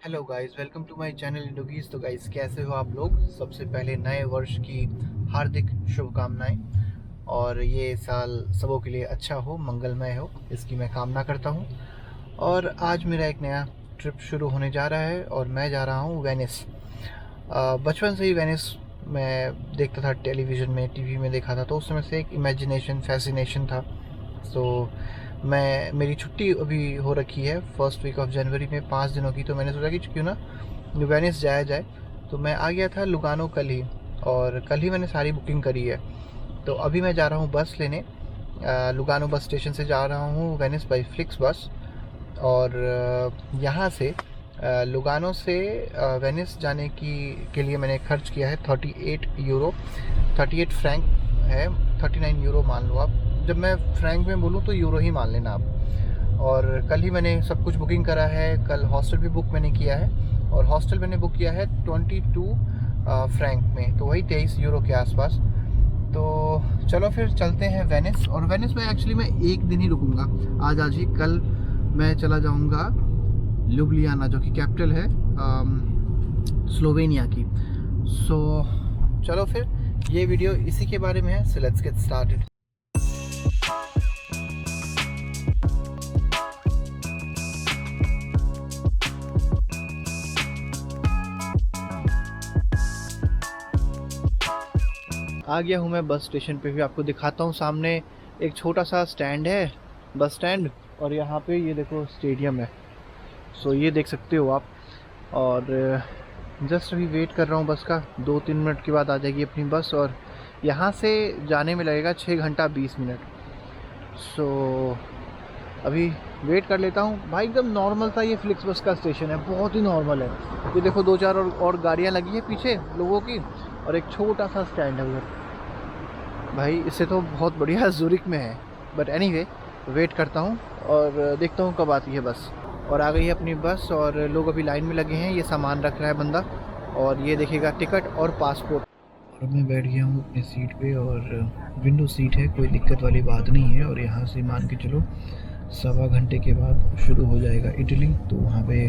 Hello guys, welcome to my channel Indogeeks. तो guys, कैसे हो आप लोग? सबसे पहले नए वर्ष की हार्दिक शुभकामनाएं। और ये साल सबों के लिए अच्छा हो, मंगलमय हो, इसकी मैं कामना करता हूँ। और आज मेरा एक नया ट्रिप शुरू होने जा रहा है और मैं जा रहा हूँ वेनिस। बचपन से ही वेनिस मैं देखता था, टेलीविज़न में, टीवी में देखा था, तो उस समय से एक इमेजिनेशन, फैसिनेशन था। सो मेरी छुट्टी अभी हो रखी है फर्स्ट वीक ऑफ जनवरी में, 5 दिनों की। तो मैंने सोचा कि क्यों ना वेनिस जाया जाए। तो मैं आ गया था लुगानो कल ही, और कल ही मैंने सारी बुकिंग करी है। तो अभी मैं जा रहा हूँ बस लेने। लुगानो बस स्टेशन से जा रहा हूँ वेनिस बाई फ्लिक्स बस। और यहाँ से लुगानो से वेनिस जाने के लिए मैंने खर्च किया है 38 यूरो, 38 फ्रैंक है, 39 यूरो मान लो आप। जब मैं फ्रैंक में बोलूँ तो यूरो ही मान लेना आप। और कल ही मैंने सब कुछ बुकिंग करा है। कल हॉस्टल भी बुक मैंने किया है, और हॉस्टल मैंने बुक किया है 22 फ्रैंक में, तो वही 23 यूरो के आसपास। तो चलो फिर चलते हैं वेनिस। और वेनिस में एक्चुअली मैं एक दिन ही रुकूंगा, आज ही। कल मैं चला जाऊंगा ल्यूब्लियाना, जो कि कैपिटल है स्लोवेनिया की। सो चलो फिर, ये वीडियो इसी के बारे में है। So let's get started. आ गया हूँ मैं बस स्टेशन पे भी। आपको दिखाता हूँ, सामने एक छोटा सा स्टैंड है, बस स्टैंड। और यहाँ पे ये देखो स्टेडियम है। सो ये देख सकते हो आप। और जस्ट अभी वेट कर रहा हूँ बस का। 2-3 मिनट के बाद आ जाएगी अपनी बस, और यहाँ से जाने में लगेगा 6 घंटा 20 मिनट। सो अभी वेट कर लेता हूँ भाई। एकदम नॉर्मल सा ये फ्लिक्स बस का स्टेशन है, बहुत ही नॉर्मल है। ये देखो 2-4 और गाड़ियाँ लगी है पीछे लोगों की, और एक छोटा सा स्टैंड है उधर। भाई इससे तो बहुत बढ़िया ज़ुरिक में है। बट एनीवे, वेट करता हूँ और देखता हूँ कब आती है बस। और आ गई है अपनी बस, और लोग अभी लाइन में लगे हैं। ये सामान रख रहा है बंदा, और ये देखेगा टिकट और पासपोर्ट। और मैं बैठ गया हूँ अपनी सीट पे, और विंडो सीट है, कोई दिक्कत वाली बात नहीं है। और यहाँ से मान के चलो 1.25 घंटे के बाद शुरू हो जाएगा इटली। तो वहाँ पे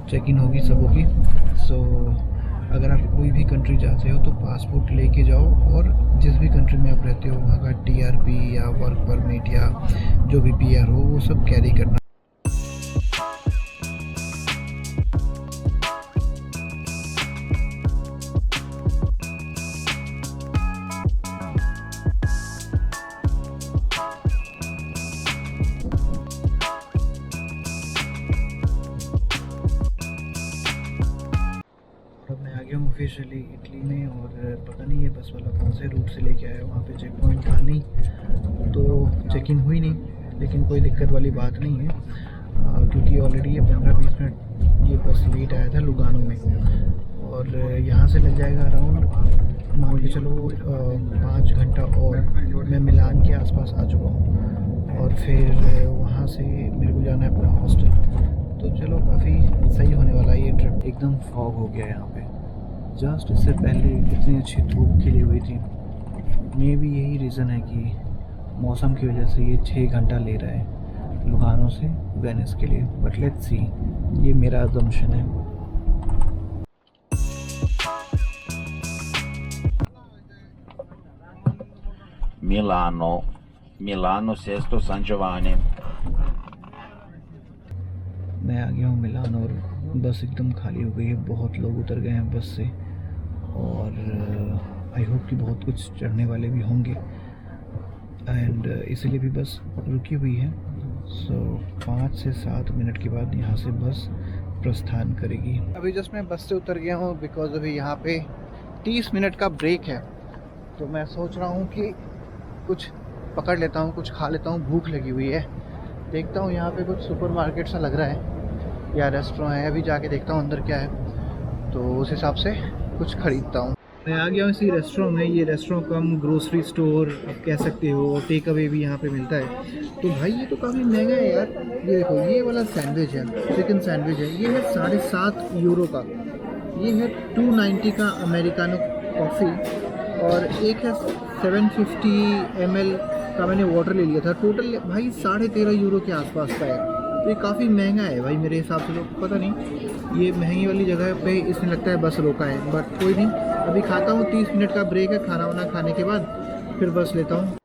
चेक इन होगी सबों की। सो अगर आप कोई भी कंट्री जाते हो तो पासपोर्ट लेके जाओ, और जिस भी कंट्री में आप रहते हो वहाँ का टीआरपी या वर्क परमिट या जो भी पीआर हो, वो सब कैरी करना। अब मैं आ गया हूँ ऑफिशियली इटली में, और पता नहीं ये बस वाला कौन से रूट से लेके आया। वहाँ पे चेक पॉइंट था नहीं, तो चेक इन हुई नहीं। लेकिन कोई दिक्कत वाली बात नहीं है, क्योंकि ऑलरेडी ये 15-20 मिनट ये बस लेट आया था लुगानो में। और यहाँ से लग जाएगा अराउंड, मान के चलो 5 घंटा। और मैं मिलान के आसपास आ चुका हूँ, और फिर वहाँ से मेरे को जाना है अपना हॉस्टल। तो चलो, काफ़ी सही होने वाला है ये ट्रिप। एकदम फॉग हो गया यहाँ पे। जस्ट इससे पहले इतनी अच्छी धूप खिली हुई थी। मे बी यही रीज़न है कि मौसम की वजह से ये 6 घंटा ले रहा है लुगानो से वेनिस के लिए। बट लेट्स सी, ये मेरा अजम्पशन है। Milano Sesto San Giovanni। मैं आ गया हूँ मिलान, और बस एकदम खाली हो गई है। बहुत लोग उतर गए हैं बस से, और आई होप कि बहुत कुछ चढ़ने वाले भी होंगे, एंड इसीलिए भी बस रुकी हुई है। सो 5 से 7 मिनट के बाद यहाँ से बस प्रस्थान करेगी। अभी जस्ट मैं बस से उतर गया हूँ, बिकॉज अभी यहाँ पे 30 मिनट का ब्रेक है। तो मैं सोच रहा हूँ कि कुछ पकड़ लेता हूँ, कुछ खा लेता हूँ, भूख लगी हुई है। देखता हूँ यहाँ पे कुछ सुपरमार्केट सा लग रहा है या रेस्टोरेंट है। अभी जाके देखता हूँ अंदर क्या है, तो उस हिसाब से कुछ खरीदता हूँ। मैं आ गया हूँ इसी रेस्टोरेंट में। ये रेस्टोरेंट कम ग्रोसरी स्टोर आप कह सकते हो, टेक अवे भी यहाँ पे मिलता है। तो भाई ये तो काफ़ी महंगा है यार। ये देखो, ये वाला सैंडविच है, चिकन सैंडविच है, ये है 7.5 यूरो का। ये है 290 का अमेरिकानो कॉफ़ी, और एक है 750 ml का मैंने वाटर ले लिया था। टोटल भाई 13.5 यूरो के आसपास का है। तो ये काफ़ी महंगा है भाई मेरे हिसाब से, तो पता नहीं ये महंगी वाली जगह पे इसमें लगता है बस रोका है, बट कोई नहीं, अभी खाता हूँ। 30 मिनट का ब्रेक है खाना वाना खाने के बाद, फिर बस लेता हूँ।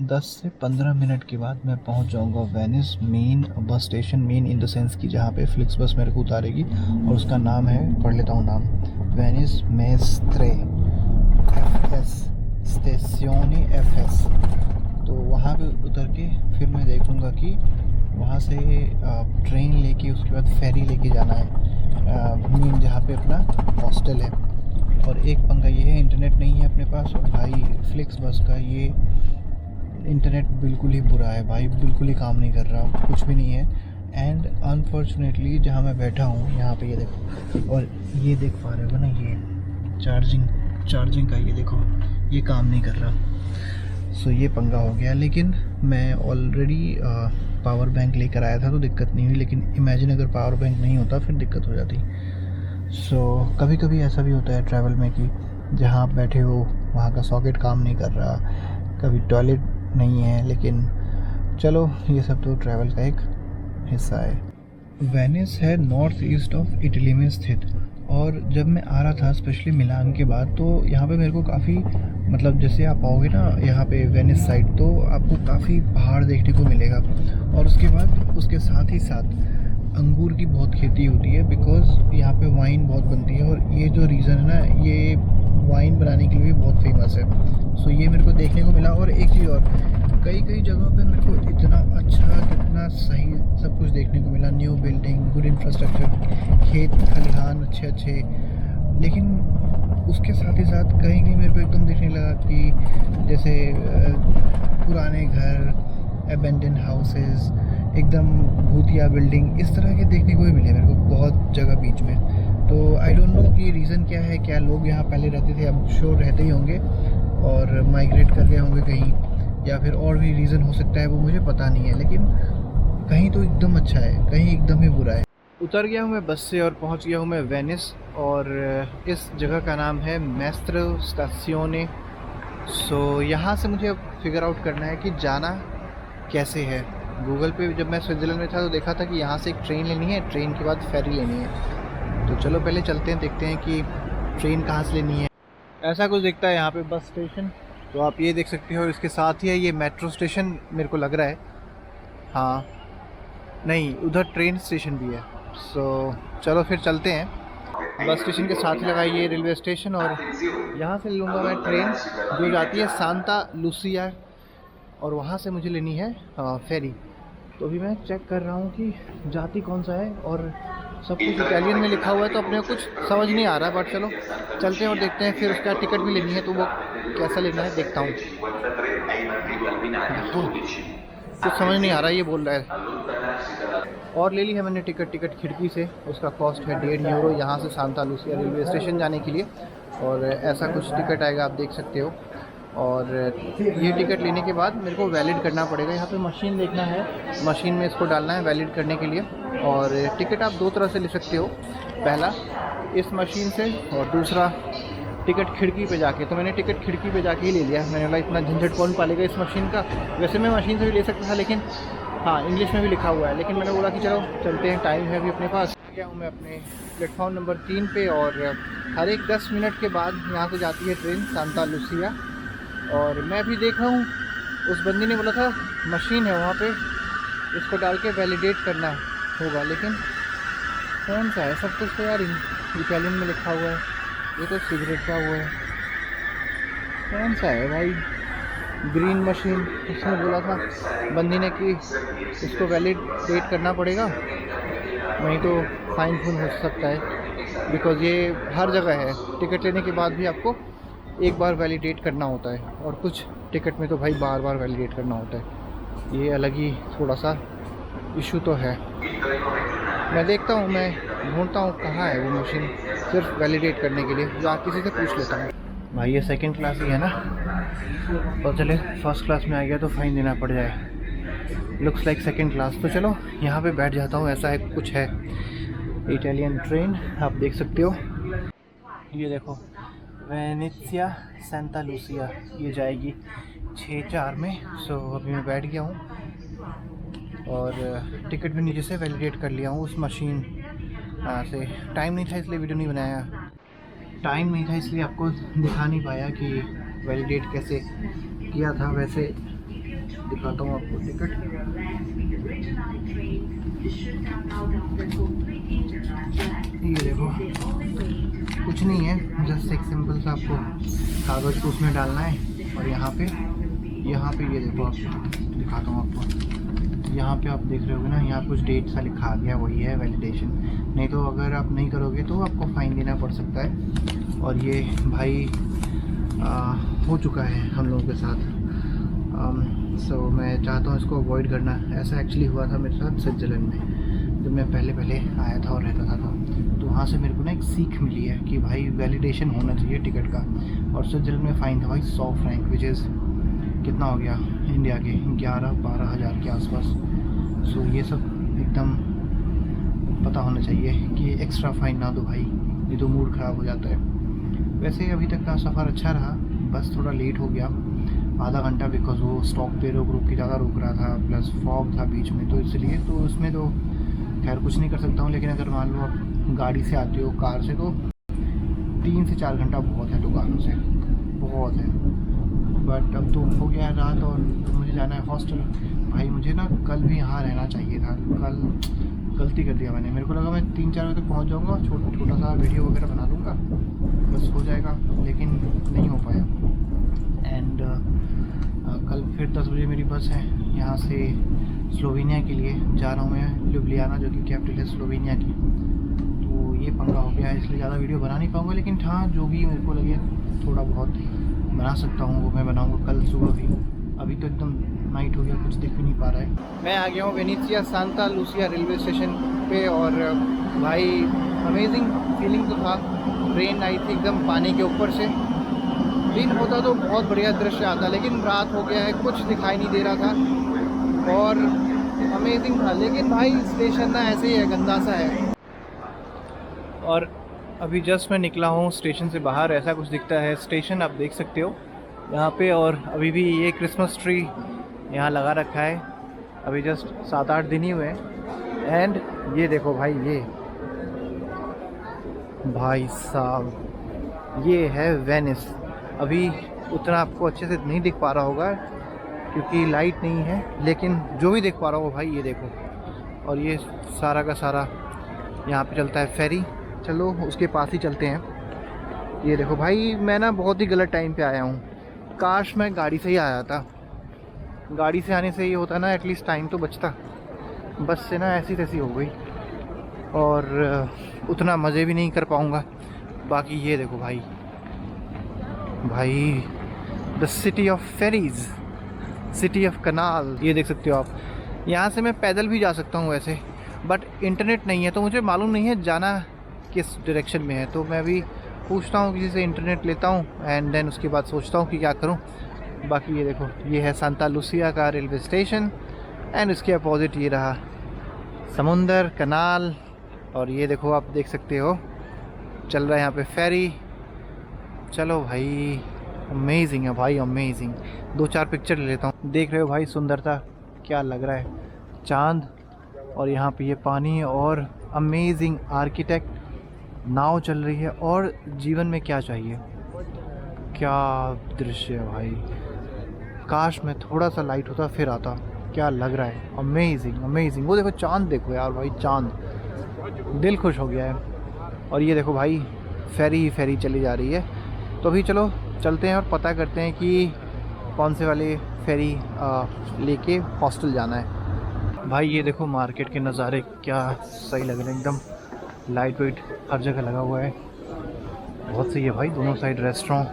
10 से 15 मिनट के बाद मैं पहुंच जाऊंगा Venice main bus station. Main in the sense कि जहां पे फ्लिक्स बस मेरे को उतारेगी, और उसका नाम है, पढ़ लेता हूं नाम, वेनिस मेस्त्रे एफएस स्टेशनी एफएस। तो वहां पे उतर के फिर मैं देखूंगा कि वहां से ट्रेन लेके उसके बाद फेरी लेके जाना है मेन जहाँ पे अपना हॉस्टल है। और एक पंगा ये है, इंटरनेट नहीं है अपने पास, और भाई फ्लिक्स बस का ये इंटरनेट बिल्कुल ही बुरा है भाई, बिल्कुल ही काम नहीं कर रहा, कुछ भी नहीं है। एंड अनफॉर्चुनेटली जहाँ मैं बैठा हूँ यहाँ पे ये देखो, और ये देख पा रहे हो ना, ये चार्जिंग का ये देखो, ये काम नहीं कर रहा। सो ये पंगा हो गया। लेकिन मैं ऑलरेडी पावर बैंक लेकर आया था तो दिक्कत नहीं हुई, लेकिन इमेजिन अगर पावर बैंक नहीं होता फिर दिक्कत हो जाती। सो कभी कभी ऐसा भी होता है ट्रैवल में कि जहाँ आप बैठे हो वहाँ का सॉकेट काम नहीं कर रहा, कभी टॉयलेट नहीं है, लेकिन चलो ये सब तो ट्रैवल का एक हिस्सा है। वेनिस है नॉर्थ ईस्ट ऑफ इटली में स्थित, और जब मैं आ रहा था स्पेशली मिलान के बाद, तो यहाँ पे मेरे को काफ़ी, मतलब जैसे आप आओगे ना यहाँ पे वेनिस साइड, तो आपको काफ़ी पहाड़ देखने को मिलेगा। और उसके बाद उसके साथ ही साथ अंगूर की बहुत खेती होती है, बिकॉज यहाँ पे वाइन बहुत बनती है, और ये जो रीज़न है ना, ये वाइन बनाने के लिए भी बहुत फेमस है। सो ये मेरे को देखने को मिला। और एक चीज़ और, कई जगहों पे मेरे को इतना अच्छा, कितना सही सब कुछ देखने को मिला, न्यू बिल्डिंग, गुड इंफ्रास्ट्रक्चर, खेत खलिहान अच्छे, लेकिन उसके साथ ही साथ कहीं मेरे को एकदम देखने लगा कि जैसे पुराने घर, एबेंडन हाउसेस, एकदम भूतिया बिल्डिंग, इस तरह के देखने को भी मिले मेरे को बहुत जगह बीच में। तो आई डोंट नो कि रीज़न क्या है, क्या लोग यहाँ पहले रहते थे, अब श्योर रहते ही होंगे और माइग्रेट कर गए होंगे कहीं, या फिर और भी रीज़न हो सकता है, वो मुझे पता नहीं है। लेकिन कहीं तो एकदम अच्छा है, कहीं एकदम ही बुरा है। उतर गया हूँ मैं बस से और पहुँच गया हूँ मैं वेनिस, और इस जगह का नाम है मेस्त्रे स्टेशनी। सो यहाँ से मुझे अब फिगर आउट करना है कि जाना कैसे है। गूगल पे जब मैं स्विट्ज़रलैंड में था तो देखा था कि यहाँ से एक ट्रेन लेनी है, ट्रेन के बाद फेरी लेनी है। तो चलो पहले चलते हैं, देखते हैं कि ट्रेन कहाँ से लेनी है। ऐसा कुछ दिखता है यहाँ पे बस स्टेशन, तो आप ये देख सकते हो। इसके साथ ही है ये मेट्रो स्टेशन मेरे को लग रहा है, हाँ नहीं, उधर ट्रेन स्टेशन भी है। सो चलो फिर चलते हैं। बस स्टेशन के साथ ही लगा ये रेलवे स्टेशन, और यहाँ से लूँगा मैं ट्रेन जो जाती है सांता लूसिया, और वहाँ से मुझे लेनी है फेरी। तो अभी मैं चेक कर रहा हूँ कि जाती कौन सा है, और सब कुछ इटालियन में लिखा हुआ है तो अपने को कुछ समझ नहीं आ रहा, बट चलो चलते हैं और देखते हैं। फिर उसका टिकट भी लेनी है, तो वो कैसा लेना है देखता हूँ। कुछ समझ नहीं आ रहा ये बोल रहा है। और ले ली है मैंने टिकट खिड़की से, उसका कॉस्ट है 1.5 यूरो यहाँ से सांता लूसिया रेलवे स्टेशन जाने के लिए। और ऐसा कुछ टिकट आएगा, आप देख सकते हो। और ये टिकट लेने के बाद मेरे को वैलिड करना पड़ेगा। यहाँ पे मशीन देखना है, मशीन में इसको डालना है वैलिड करने के लिए। और टिकट आप दो तरह से ले सकते हो, पहला इस मशीन से, और दूसरा टिकट खिड़की पे जाके। तो मैंने टिकट खिड़की पे जाके ही ले लिया। मैंने बोला इतना झंझट कौन पालेगा इस मशीन का। वैसे मैं मशीन से भी ले सकता था, लेकिन हाँ इंग्लिश में भी लिखा हुआ है, लेकिन मैंने बोला कि चलो चलते हैं, टाइम है अभी अपने पास। गया हूँ मैं अपने प्लेटफॉर्म नंबर 3 पे, और हर एक 10 मिनट के बाद यहाँ से जाती है ट्रेन सांता लूसिया। और मैं भी देख रहा हूँ, उस बंदी ने बोला था मशीन है वहाँ पे, इसको डाल के वैलिडेट करना होगा, लेकिन कौन सा है? सब कुछ तो यार इटालियन में लिखा हुआ है। ये तो सिगरेट का हुआ है, कौन सा है भाई? ग्रीन मशीन उसने बोला था बंदी ने कि इसको वैलिडेट करना पड़ेगा, नहीं तो फाइन फुन हो सकता है। बिकॉज़ ये हर जगह है, टिकट लेने के बाद भी आपको एक बार वैलिडेट करना होता है, और कुछ टिकट में तो भाई बार बार वैलिडेट करना होता है। ये अलग ही थोड़ा सा इशू तो है। मैं देखता हूँ, मैं ढूंढता हूँ कहाँ है वो मशीन। सिर्फ वैलिडेट करने के लिए, जो आप किसी से पूछ लेता हूँ। भाई ये सेकंड क्लास ही है ना, और चले फर्स्ट क्लास में आ गया तो फ़ाइन देना पड़ जाए। Looks like second class. तो चलो यहाँ पे बैठ जाता हूँ, ऐसा है कुछ है। इटालियन ट्रेन आप देख सकते हो, ये देखो वेनेजिया सेंटा लूसिया, ये जाएगी 6:04 में। सो अभी मैं बैठ गया हूँ और टिकट भी नीचे से वैलिडेट कर लिया हूँ उस मशीन से। टाइम नहीं था इसलिए वीडियो नहीं बनाया, टाइम नहीं था इसलिए आपको दिखा नहीं पाया कि वैलिडेट कैसे किया था। वैसे दिखाता हूँ आपको टिकट। ये देखो कुछ नहीं है, जस्ट एक सिंपल सा आपको कागज़ को उसमें डालना है और यहाँ पे ये देखो, आप दिखाता हूँ आपको। यहाँ पे आप देख रहे होगे ना, यहाँ कुछ डेट सा लिखा आ गया, वही है वैलिडेशन। नहीं तो अगर आप नहीं करोगे तो आपको फ़ाइन देना पड़ सकता है। और ये भाई हो चुका है हम लोगों के साथ। सो मैं चाहता हूँ इसको अवॉइड करना। ऐसा एक्चुअली हुआ था मेरे साथ स्विट्ज़रलैंड में, जब मैं पहले आया था और रहता था तो वहाँ से मेरे को ना एक सीख मिली है कि भाई वैलिडेशन होना चाहिए टिकट का। और स्विट्ज़रलैंड में फ़ाइन था भाई 100 फ्रैंक, विच इज़ कितना हो गया इंडिया के 11-12 हज़ार के आसपास। सो ये सब एकदम पता होना चाहिए कि एक्स्ट्रा फ़ाइन ना दो भाई, ये तो मूड ख़राब हो जाता है। वैसे अभी तक का सफ़र अच्छा रहा, बस थोड़ा लेट हो गया आधा घंटा, बिकॉज वो स्टॉप पे रोक की जगह रोक रहा था, प्लस फॉग था बीच में, तो इसलिए तो उसमें तो खैर कुछ नहीं कर सकता हूँ। लेकिन अगर मान लो आप गाड़ी से आते हो, कार से, तो 3 से 4 घंटा बहुत है दुकानों से, बहुत है। बट अब तो हो गया है रात और मुझे जाना है हॉस्टल। भाई मुझे ना कल भी यहाँ रहना चाहिए था, कल गलती कर दिया मैंने। मेरे को लगा मैं 3-4 बजे तक पहुँच जाऊँगा, छोटा सा वीडियो वगैरह बना लूँगा, बस हो जाएगा, लेकिन नहीं हो पाया। एंड कल फिर 10 बजे मेरी बस है यहाँ से स्लोवेनिया के लिए। जा रहा हूँ मैं ल्यूब्लियाना, जो कि कैपिटल है स्लोवेनिया की। तो ये पंगा हो गया है, इसलिए ज़्यादा वीडियो बना नहीं पाऊँगा, लेकिन हाँ जो भी मेरे को लगे थोड़ा बहुत बना सकता हूँ वो मैं बनाऊँगा कल सुबह भी। अभी तो एकदम नाइट हो गया, कुछ दिख भी नहीं पा रहा है। मैं आ गया हूँ Venezia Santa Lucia railway station पे, और भाई अमेजिंग फीलिंग तो था। ट्रेन आई थी एकदम पानी के ऊपर से। दिन होता तो बहुत बढ़िया दृश्य आता, लेकिन रात हो गया है, कुछ दिखाई नहीं दे रहा था और अमेजिंग था। लेकिन भाई स्टेशन ना ऐसे ही है, गंदा सा है। और अभी जस्ट मैं निकला हूँ स्टेशन से बाहर, ऐसा कुछ दिखता है स्टेशन, आप देख सकते हो यहाँ पे। और अभी भी ये क्रिसमस ट्री यहाँ लगा रखा है, अभी जस्ट 7-8 दिन ही हुए हैं। एंड ये देखो भाई, ये भाई साहब ये है वेनिस। अभी उतना आपको अच्छे से नहीं दिख पा रहा होगा क्योंकि लाइट नहीं है, लेकिन जो भी देख पा रहा हो भाई ये देखो। और ये सारा का सारा यहाँ पे चलता है फेरी। चलो उसके पास ही चलते हैं। ये देखो भाई, मैं ना बहुत ही गलत टाइम पे आया हूँ, काश मैं गाड़ी से ही आया था। गाड़ी से आने से ये होता ना, एटलीस्ट टाइम तो बचता। बस से ना ऐसी तैसी हो गई और उतना मज़े भी नहीं कर पाऊँगा। बाकी ये देखो भाई, the city of ferries, city of canal, ये देख सकते हो आप। यहाँ से मैं पैदल भी जा सकता हूँ वैसे, बट इंटरनेट नहीं है तो मुझे मालूम नहीं है जाना किस डायरेक्शन में है। तो मैं अभी पूछता हूँ किसी से, इंटरनेट लेता हूँ एंड देन उसके बाद सोचता हूँ कि क्या करूँ। बाकी ये देखो, ये है सेंटा लूसिया का रेलवे स्टेशन एंड इसके अपोजिट ये रहा समुंदर, कनाल। और ये देखो आप देख सकते हो चल रहा है यहाँ पे फेरी। चलो भाई, अमेजिंग है भाई, अमेजिंग। 2-4 पिक्चर ले लेता हूँ। देख रहे हो भाई सुंदरता, क्या लग रहा है, चांद और यहाँ पे ये पानी और अमेजिंग आर्किटेक्ट, नाव चल रही है। और जीवन में क्या चाहिए, क्या दृश्य है भाई। काश मैं थोड़ा सा लाइट होता फिर आता। क्या लग रहा है, अमेजिंग अमेजिंग। वो देखो चांद, देखो यार भाई चांद, दिल खुश हो गया है। और ये देखो भाई फेरी ही फेरी चली जा रही है। तो अभी चलो चलते हैं और पता करते हैं कि कौन से वाले फेरी लेके हॉस्टल जाना है। भाई ये देखो मार्केट के नज़ारे क्या सही लग रहे हैं, एकदम लाइट वेट हर जगह लगा हुआ है, बहुत सही है भाई। दोनों side restaurant,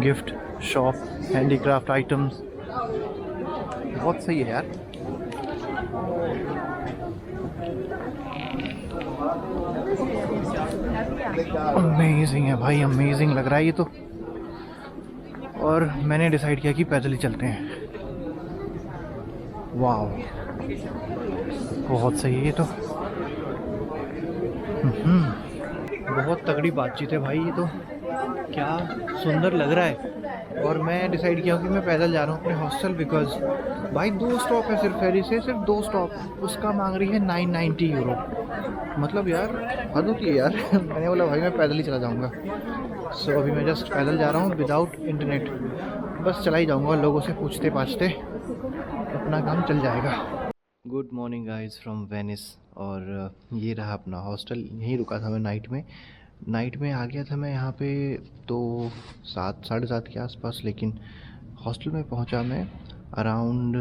gift shop, handicraft items, बहुत सही है यार। अमेजिंग है भाई, अमेजिंग लग रहा है ये तो। और मैंने डिसाइड किया कि पैदल ही चलते हैं। वाह, बहुत सही है ये तो। बहुत तगड़ी बातचीत है भाई ये तो, क्या सुंदर लग रहा है। और मैं डिसाइड किया कि मैं पैदल जा रहा हूँ अपने हॉस्टल, बिकॉज भाई 2 स्टॉप है सिर्फ फेरी से, सिर्फ 2 स्टॉप। उसका मांग रही है 990 यूरो। मतलब यार हद होती है यार। मैंने बोला भाई मैं पैदल ही चला जाऊँगा। सो अभी मैं जस्ट पैदल जा रहा हूँ विदाउट इंटरनेट, बस चला ही जाऊँगा, लोगों से पूछते पाछते अपना काम चल जाएगा। Good morning guys from Venice. और ये रहा अपना हॉस्टल, यहीं रुका था मैं नाइट में आ गया था मैं यहाँ पे तो 7 साढ़े 7 के आसपास, लेकिन हॉस्टल में पहुँचा मैं अराउंड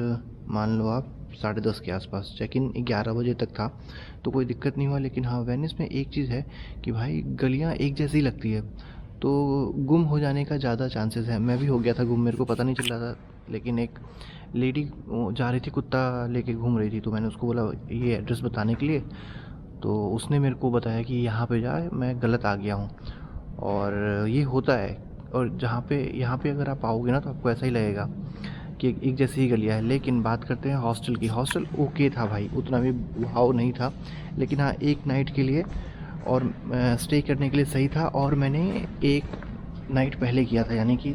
मान लो आप 10:30 के आसपास। चेक इन 11 बजे तक था तो कोई दिक्कत नहीं हुआ। लेकिन हाँ, वेनिस में एक चीज़ है कि भाई गलियाँ एक जैसी लगती है तो गुम हो जाने का ज़्यादा चांसेस है। मैं भी हो गया था गुम, मेरे को पता नहीं चल रहा था। लेकिन एक लेडी जा रही थी, कुत्ता लेके घूम रही थी, तो मैंने उसको बोला ये एड्रेस बताने के लिए, तो उसने मेरे को बताया कि यहाँ पे जाए, मैं गलत आ गया हूँ। और ये होता है। और यहाँ पे अगर आप आओगे ना तो आपको ऐसा ही लगेगा कि एक जैसी ही गलियाँ है। लेकिन बात करते हैं हॉस्टल की। हॉस्टल ओके था भाई, उतना भी वाव नहीं था, लेकिन हाँ एक नाइट के लिए और स्टे करने के लिए सही था। और मैंने एक नाइट पहले किया था, यानी कि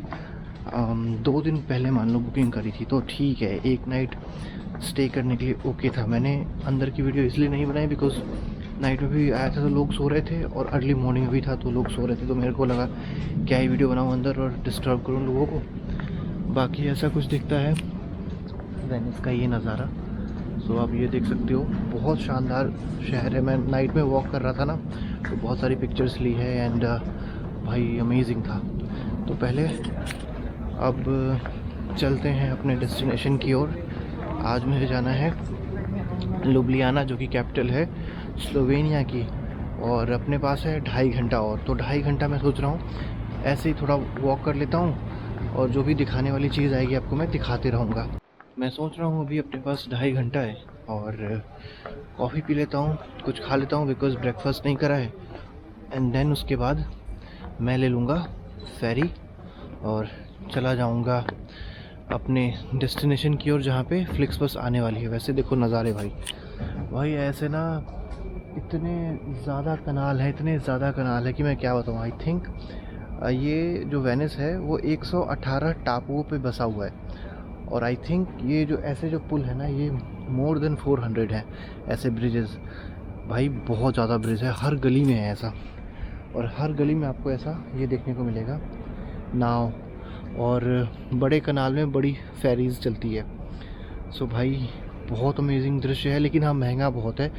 2 दिन पहले मान लो बुकिंग करी थी, तो ठीक है एक नाइट स्टे करने के लिए ओके था। मैंने अंदर की वीडियो इसलिए नहीं बनाई बिकॉज नाइट में भी आया था तो लोग सो रहे थे और अर्ली मॉर्निंग भी था तो लोग सो रहे थे, तो मेरे को लगा क्या ही वीडियो बनाऊँ अंदर और डिस्टर्ब करूँ लोगों को। बाकी ऐसा कुछ दिखता है वेनिस का ये नज़ारा। सो आप ये देख सकते हो, बहुत शानदार शहर है। मैं नाइट में वॉक कर रहा था ना तो बहुत सारी पिक्चर्स ली है एंड भाई अमेजिंग था। तो पहले अब चलते हैं अपने डेस्टिनेशन की ओर। आज मुझे जाना है लुब्लियाना, जो कि कैपिटल है स्लोवेनिया की, और अपने पास है 2.5 घंटा और। तो 2.5 घंटा मैं सोच रहा हूँ ऐसे ही थोड़ा वॉक कर लेता हूँ और जो भी दिखाने वाली चीज़ आएगी आपको मैं दिखाते रहूँगा। मैं सोच रहा हूँ अभी अपने पास 2.5 घंटा है और कॉफ़ी पी लेता हूँ, कुछ खा लेता हूँ बिकॉज़ ब्रेकफास्ट नहीं करा है। एंड देन उसके बाद मैं ले लूँगा फेरी और चला जाऊँगा अपने डेस्टिनेशन की ओर जहाँ पे फ्लिक्सबस आने वाली है। वैसे देखो नज़ारे भाई ऐसे ना इतने ज़्यादा कनाल है कि मैं क्या बताऊँ। आई थिंक ये जो वेनिस है वो 118 टापुओं पे बसा हुआ है। और आई थिंक ये जो ऐसे जो पुल है ना, ये मोर देन 400 है ऐसे ब्रिजेस। भाई बहुत ज़्यादा ब्रिज है, हर गली में है ऐसा, और हर गली में आपको ऐसा ये देखने को मिलेगा नाव, और बड़े कनाल में बड़ी फेरीज़ चलती है। सो भाई बहुत अमेजिंग दृश्य है, लेकिन हाँ महंगा बहुत है।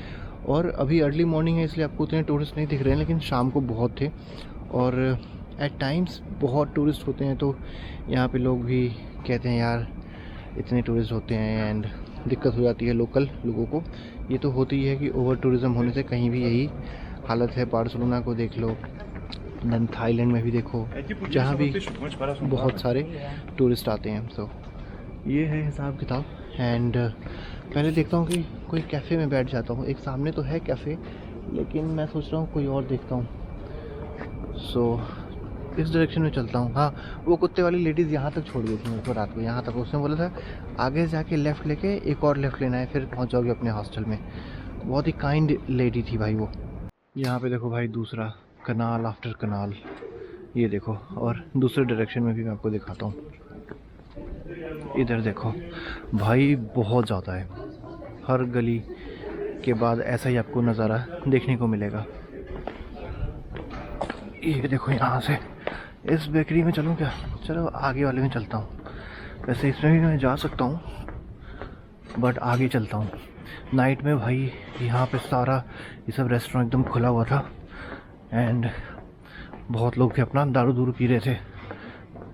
और अभी अर्ली मॉर्निंग है इसलिए आपको उतने टूरिस्ट नहीं दिख रहे हैं, लेकिन शाम को बहुत थे और एट टाइम्स बहुत टूरिस्ट होते हैं। तो यहाँ पे लोग भी कहते हैं यार इतने टूरिस्ट होते हैं एंड दिक्कत हो जाती है लोकल लोगों को। ये तो होती है कि ओवर टूरिज़म होने से कहीं भी यही हालत है। बार्सिलोना को देख लो, देन थाईलैंड में भी देखो, जहाँ भी बहुत सारे टूरिस्ट आते हैं। तो ये है हिसाब किताब। एंड पहले देखता हूँ कि कोई कैफ़े में बैठ जाता हूँ। एक सामने तो है कैफ़े, लेकिन मैं सोच रहा हूँ कोई और देखता हूँ। सो इस डायरेक्शन में चलता हूँ। हाँ, वो कुत्ते वाली लेडीज़ यहाँ तक छोड़ गई थी मेरे को रात को, यहाँ तक। उसने बोला था आगे जाके लेफ़्ट लेके एक और लेफ़्ट लेना है, फिर पहुँच जाओगे अपने हॉस्टल में। बहुत ही काइंड लेडी थी भाई वो। यहाँ पे देखो भाई दूसरा कनाल आफ्टर कनाल, ये देखो। और दूसरे डायरेक्शन में भी मैं आपको दिखाता हूँ, इधर देखो भाई बहुत ज़्यादा है। हर गली के बाद ऐसा ही आपको नज़ारा देखने को मिलेगा। ये देखो, यहाँ से इस बेकरी में चलूँ क्या? चलो आगे वाले में चलता हूँ। वैसे इसमें भी मैं जा सकता हूँ बट आगे चलता हूँ। नाइट में भाई यहाँ पे सारा ये सब रेस्टोरेंट एकदम खुला हुआ था एंड बहुत लोग थे अपना दारू दूरू पी रहे थे,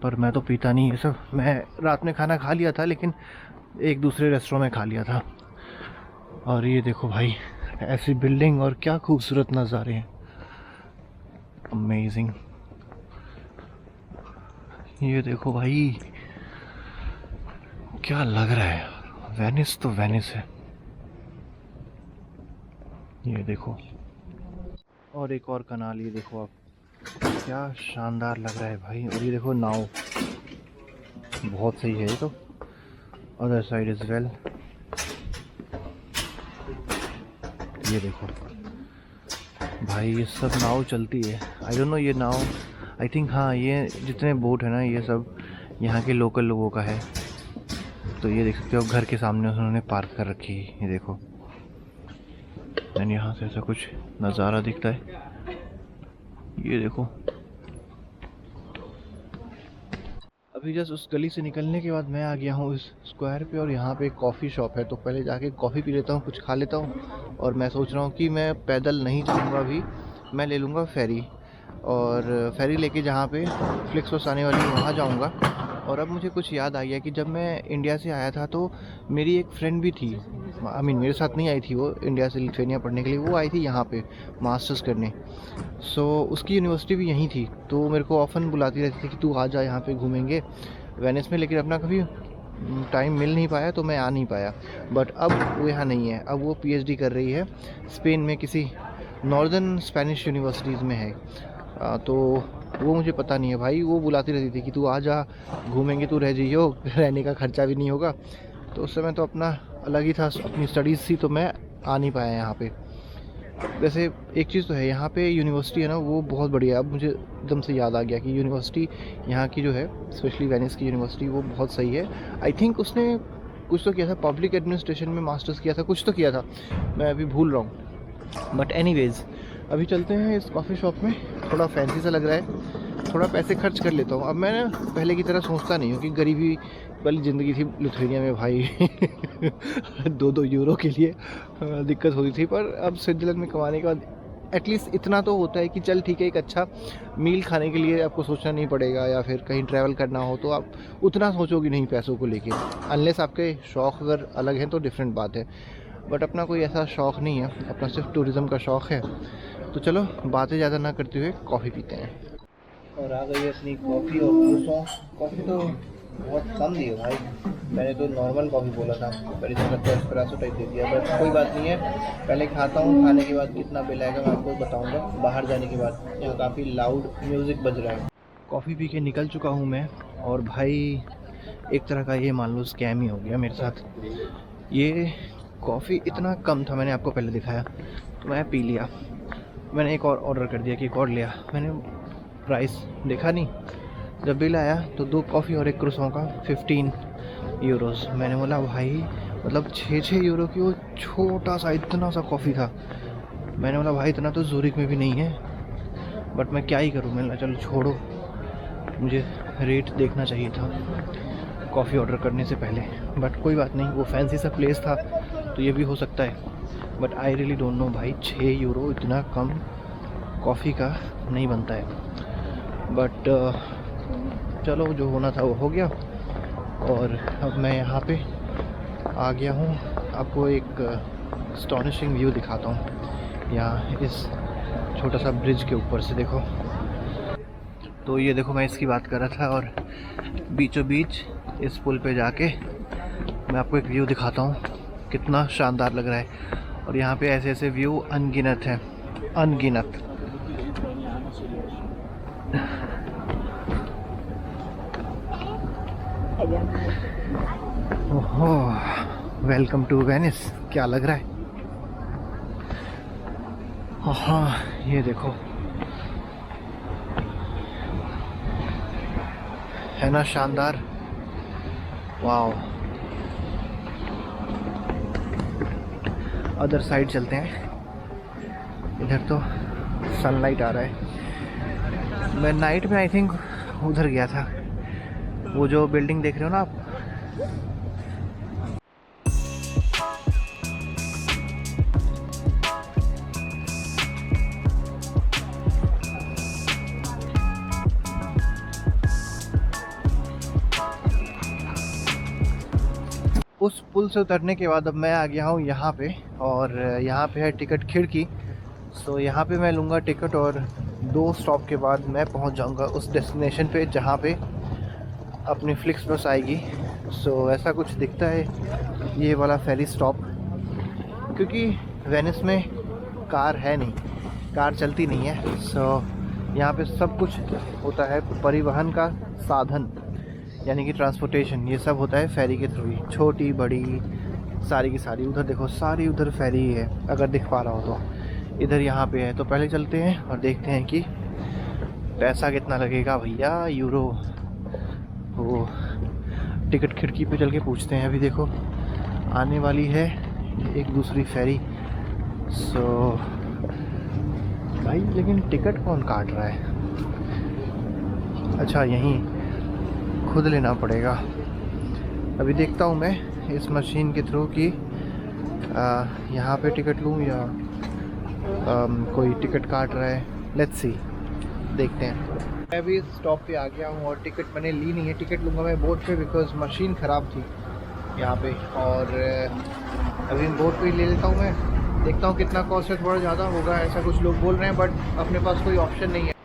पर मैं तो पीता नहीं ये सब। मैं रात में खाना खा लिया था, लेकिन एक दूसरे रेस्टोरेंट में खा लिया था। और ये देखो भाई ऐसी बिल्डिंग और क्या खूबसूरत नज़ारे हैं, अमेजिंग। ये देखो भाई क्या लग रहा है, वेनिस तो वेनिस है। ये देखो और एक और कनाल, ये देखो आप, क्या शानदार लग रहा है भाई। और ये देखो नाव, बहुत सही है ये तो। अदर साइड इज वेल, ये देखो भाई, ये सब नाव चलती है। आई डोंट नो ये नाव, आई थिंक हाँ, ये जितने बोट है ना ये सब यहाँ के लोकल लोगों का है। तो ये देख सकते हो घर के सामने उन्होंने पार्क कर रखी है, ये देखो। एंड यहाँ से ऐसा कुछ नज़ारा दिखता है, ये देखो। अभी जस्ट उस गली से निकलने के बाद मैं आ गया हूँ इस स्क्वायर पे, और यहाँ पे एक कॉफ़ी शॉप है। तो पहले जाके कॉफ़ी पी लेता हूँ, कुछ खा लेता हूँ। और मैं सोच रहा हूँ कि मैं पैदल नहीं चलूँगा अभी, मैं ले लूँगा फेरी, और फेरी लेके जहाँ पे फ्लिक्स बस आने वाली है वहाँ जाऊँगा। और अब मुझे कुछ याद आ गया कि जब मैं इंडिया से आया था तो मेरी एक फ्रेंड भी थी। आई मीन मेरे साथ नहीं आई थी वो इंडिया से लिथुआनिया पढ़ने के लिए, वो आई थी यहाँ पे मास्टर्स करने। सो उसकी यूनिवर्सिटी भी यहीं थी, तो मेरे को ऑफन बुलाती रहती थी कि तू आ जा, यहाँ पे घूमेंगे वेनिस में। लेकिन अपना कभी टाइम मिल नहीं पाया तो मैं आ नहीं पाया। बट अब वो यहाँ नहीं है, अब वो पीएचडी कर रही है स्पेन में, किसी नॉर्दर्न स्पेनिश यूनिवर्सिटीज़ में है। तो वो मुझे पता नहीं है भाई, वो बुलाती रहती थी कि तू आ जा, घूमेंगे, तू रह जाइयो, रहने का खर्चा भी नहीं होगा। तो उस समय तो अपना अलग ही था, अपनी स्टडीज़ थी, तो मैं आ नहीं पाया यहाँ पे। वैसे एक चीज़ तो है, यहाँ पे यूनिवर्सिटी है ना वो बहुत बढ़िया है। अब मुझे एकदम से याद आ गया कि यूनिवर्सिटी यहाँ की जो है, स्पेशली वेनिस की यूनिवर्सिटी, वो बहुत सही है। आई थिंक उसने कुछ तो किया था, पब्लिक एडमिनिस्ट्रेशन में मास्टर्स किया था, कुछ तो किया था, मैं अभी भूल रहा हूँ। बट एनीवेज़ अभी चलते हैं इस कॉफ़ी शॉप में, थोड़ा फैंसी सा लग रहा है, थोड़ा पैसे खर्च कर लेता हूँ। अब मैं ना पहले की तरह सोचता नहीं हूँ कि गरीबी वाली ज़िंदगी थी लिथुआनिया में भाई। 2-2 यूरो के लिए दिक्कत होती थी, पर अब स्विट्ज़रलैंड में कमाने के बाद एटलीस्ट इतना तो होता है कि चल ठीक है, एक अच्छा मील खाने के लिए आपको सोचना नहीं पड़ेगा, या फिर कहीं ट्रैवल करना हो तो आप उतना सोचोगे नहीं पैसों को लेके। अनलेस आपके शौक़ अगर अलग हैं तो डिफरेंट बात है, बट अपना कोई ऐसा शौक़ नहीं है, अपना सिर्फ टूरिज़्म का शौक़ है। तो चलो बातें ज़्यादा ना करते हुए कॉफ़ी पीते हैं। और आ गई अपनी कॉफ़ी और क्रोसॉन। कॉफ़ी तो बहुत कम दी है भाई, मैंने तो नॉर्मल कॉफ़ी बोला था, पर इसमें लगता है एस्प्रेसो टाइप दे दिया। बट कोई बात नहीं है, पहले खाता हूँ, खाने के बाद कितना बिल आएगा मैं आपको बताऊँगा बाहर जाने के बाद। यहाँ काफ़ी लाउड म्यूज़िक बज रहा है। कॉफ़ी पी के निकल चुका हूँ मैं, और भाई एक तरह का ये मान लो स्कैम ही हो गया मेरे साथ। ये कॉफ़ी इतना कम था, मैंने आपको पहले दिखाया, तो मैं पी लिया। मैंने एक और ऑर्डर कर दिया कि एक और लिया, मैंने प्राइस देखा नहीं। जब बिल आया तो 2 कॉफ़ी और 1 क्रोसॉन का 15 यूरोज़। मैंने बोला भाई, मतलब 6-6 यूरो की वो छोटा सा इतना सा कॉफ़ी था। मैंने बोला भाई इतना तो ज़ूरिक में भी नहीं है, बट मैं क्या ही करूँ। मैंने चलो छोड़ो, मुझे रेट देखना चाहिए था कॉफ़ी ऑर्डर करने से पहले। बट कोई बात नहीं, वो फैंसी सा प्लेस था तो ये भी हो सकता है। But I really don't know भाई, 6 यूरो इतना कम कॉफ़ी का नहीं बनता है। बट चलो जो होना था वो हो गया, और अब मैं यहाँ पे आ गया हूँ। आपको एक अस्टॉनिशिंग व्यू दिखाता हूँ यहाँ इस छोटा सा ब्रिज के ऊपर से, देखो। तो ये देखो, मैं इसकी बात कर रहा था, और बीचों बीच इस पुल पे जाके मैं आपको एक व्यू दिखाता हूँ, कितना शानदार लग रहा है। और यहाँ पे ऐसे ऐसे व्यू अनगिनत हैं, अनगिनत। ओहो, वेलकम टू वेनिस। क्या लग रहा है? हाँ ये देखो, है ना शानदार, वाओ। अदर साइड चलते हैं, इधर तो सनलाइट आ रहा है। मैं नाइट में आई थिंक उधर गया था, वो जो बिल्डिंग देख रहे हो ना आप, उस पुल से उतरने के बाद अब मैं आ गया हूँ यहाँ पे, और यहाँ पे है टिकट खिड़की। सो यहाँ पे मैं लूँगा टिकट, और 2 स्टॉप के बाद मैं पहुँच जाऊँगा उस डेस्टिनेशन पे जहाँ पे अपनी फ्लिक्स बस आएगी। सो ऐसा कुछ दिखता है ये वाला फेरी स्टॉप, क्योंकि वेनिस में कार है नहीं, कार चलती नहीं है। सो यहाँ पे सब कुछ होता है परिवहन का साधन, यानी कि ट्रांसपोर्टेशन, ये सब होता है फेरी के थ्रू ही, छोटी बड़ी सारी की सारी। उधर देखो सारी उधर फेरी है, अगर दिख पा रहा हो तो। इधर यहाँ पे है, तो पहले चलते हैं और देखते हैं कि पैसा कितना लगेगा भैया। यूरो वो टिकट खिड़की पे चल के पूछते हैं। अभी देखो आने वाली है एक दूसरी फेरी। सो भाई लेकिन टिकट कौन काट रहा है? अच्छा यहीं खुद लेना पड़ेगा। अभी देखता हूँ मैं इस मशीन के थ्रू कि यहाँ पे टिकट लूँ या कोई टिकट काट रहा है। लेट्स सी, देखते हैं। मैं अभी स्टॉप पे आ गया हूँ और टिकट मैंने ली नहीं है। टिकट लूँगा मैं बोट पे, बिकॉज मशीन ख़राब थी यहाँ पे। और अभी बोट पे ले लेता हूँ मैं, देखता हूँ कितना कॉस्ट है। थोड़ा ज़्यादा होगा ऐसा कुछ लोग बोल रहे हैं, बट अपने पास कोई ऑप्शन नहीं है।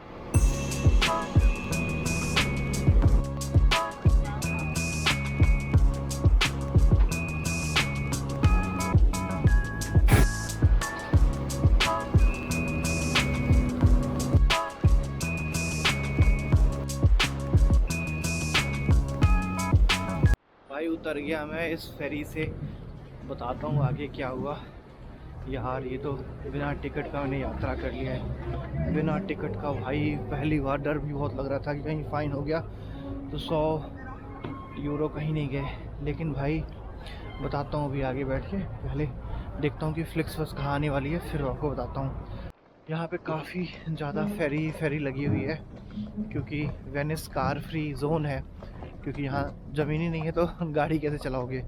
भाई उतर गया मैं इस फेरी से, बताता हूँ आगे क्या हुआ। यार ये तो बिना टिकट का मैंने यात्रा कर लिया है, बिना टिकट का। भाई पहली बार डर भी बहुत लग रहा था कि कहीं फ़ाइन हो गया तो 100 यूरो कहीं नहीं गए। लेकिन भाई बताता हूँ अभी आगे बैठ के, पहले देखता हूँ कि फ्लिक्सबस कहाँ आने वाली है, फिर आपको बताता हूँ। यहाँ पे काफ़ी ज़्यादा फेरी लगी हुई है, क्योंकि वेनिस कार फ्री जोन है, क्योंकि यहाँ ज़मीन ही नहीं है तो गाड़ी कैसे चलाओगे।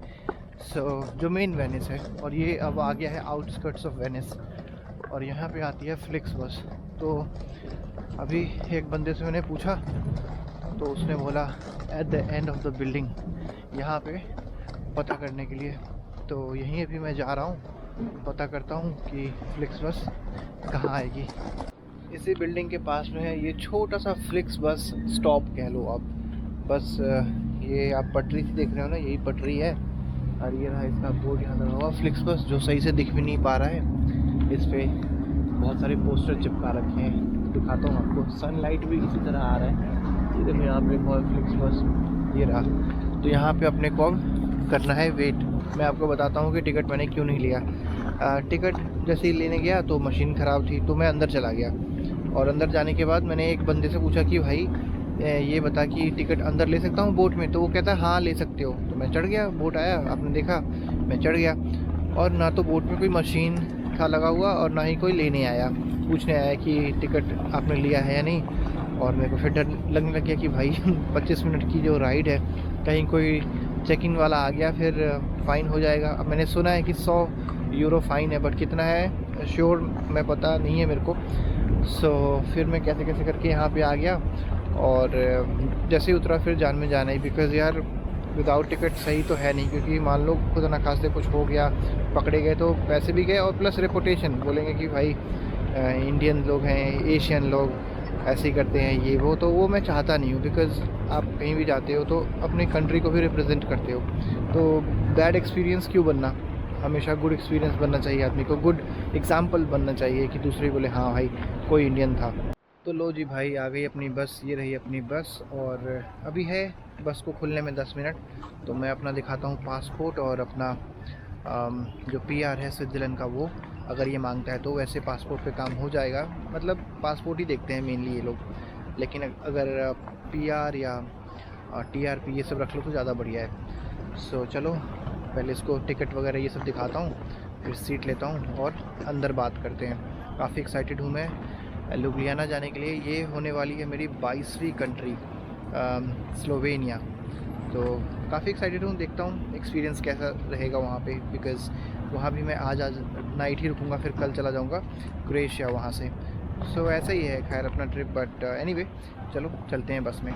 सो जो मेन वेनिस है, और ये अब आ गया है आउटस्कर्ट्स ऑफ वेनिस, और यहाँ पे आती है फ्लिक्सबस। तो अभी एक बंदे से मैंने पूछा तो उसने बोला at the end of the building, यहाँ पे पता करने के लिए। तो यहीं अभी मैं जा रहा हूँ, पता करता हूँ कि फ्लिक्सबस कहाँ आएगी। इसी बिल्डिंग के पास में है ये छोटा सा फ्लिक्सबस स्टॉप कह लो आप। बस ये आप पटरी से देख रहे हो ना, यही पटरी है, और ये रहा इसका बोर्ड यहाँ लगा हुआ फ्लिक्सबस, जो सही से दिख भी नहीं पा रहा है। इस पे बहुत सारे पोस्टर चिपका रखे हैं, दिखाता हूँ आपको। सनलाइट भी इसी तरह आ रहा है। इधर यहाँ पे फ्लिक्सबस ये रहा। तो यहाँ पे अपने को करना है वेट। मैं आपको बताता हूँ कि टिकट मैंने क्यों नहीं लिया। टिकट जैसे ही लेने गया तो मशीन ख़राब थी, तो मैं अंदर चला गया। और अंदर जाने के बाद मैंने एक बंदे से पूछा कि भाई ये बता कि टिकट अंदर ले सकता हूँ बोट में? तो वो कहता है हाँ ले सकते हो। तो मैं चढ़ गया, बोट आया, आपने देखा, मैं चढ़ गया। और ना तो बोट में कोई मशीन था लगा हुआ, और ना ही कोई लेने आया, पूछने आया कि टिकट आपने लिया है या नहीं। और मेरे को फिर डर लगने लग गया कि भाई 25 मिनट की जो राइड है, कहीं कोई चेक इन वाला आ गया फिर फ़ाइन हो जाएगा। अब मैंने सुना है कि 100 यूरो फ़ाइन है, बट कितना है श्योर मैं पता नहीं है मेरे को। सो फिर मैं कैसे कैसे करके यहाँ पे आ गया, और जैसे ही उतरा फिर जान में जाना ही, बिकॉज़ यार विदाउट टिकट सही तो है नहीं, क्योंकि मान लो खुदा ना खास्ते कुछ हो गया, पकड़े गए तो पैसे भी गए, और प्लस रेपुटेशन, बोलेंगे कि भाई इंडियन लोग हैं, एशियन लोग ऐसे ही करते हैं ये वो। तो वो मैं चाहता नहीं हूँ, बिकॉज़ आप कहीं भी जाते हो तो अपने कंट्री को भी रिप्रेजेंट करते हो। तो बैड एक्सपीरियंस क्यों बनना, हमेशा गुड एक्सपीरियंस बनना चाहिए आदमी को, गुड एग्जाम्पल बनना चाहिए कि दूसरे बोले हाँ भाई कोई इंडियन था। तो लो जी भाई आ गई अपनी बस, ये रही अपनी बस, और अभी है बस को खुलने में 10 मिनट। तो मैं अपना दिखाता हूँ पासपोर्ट, और अपना जो PR है स्विट्ज़रलैंड का, वो अगर ये मांगता है तो वैसे पासपोर्ट पे काम हो जाएगा। मतलब पासपोर्ट ही देखते हैं मेनली ये लोग, लेकिन अगर PR या TRP ये सब रख लो तो ज़्यादा बढ़िया है। सो चलो पहले इसको टिकट वगैरह ये सब दिखाता हूँ, फिर सीट लेता हूँ और अंदर बात करते हैं। काफ़ी एक्साइटेड हूँ मैं लुब्लियाना जाने के लिए। ये होने वाली है मेरी 22वीं कंट्री, स्लोवेनिया। तो काफ़ी एक्साइटेड हूँ, देखता हूँ एक्सपीरियंस कैसा रहेगा वहाँ पे, बिकॉज़ वहाँ भी मैं आज नाइट ही रुकूँगा, फिर कल चला जाऊँगा क्रोएशिया वहाँ से। सो ऐसा ही है खैर अपना ट्रिप, बट एनीवे चलो चलते हैं बस में।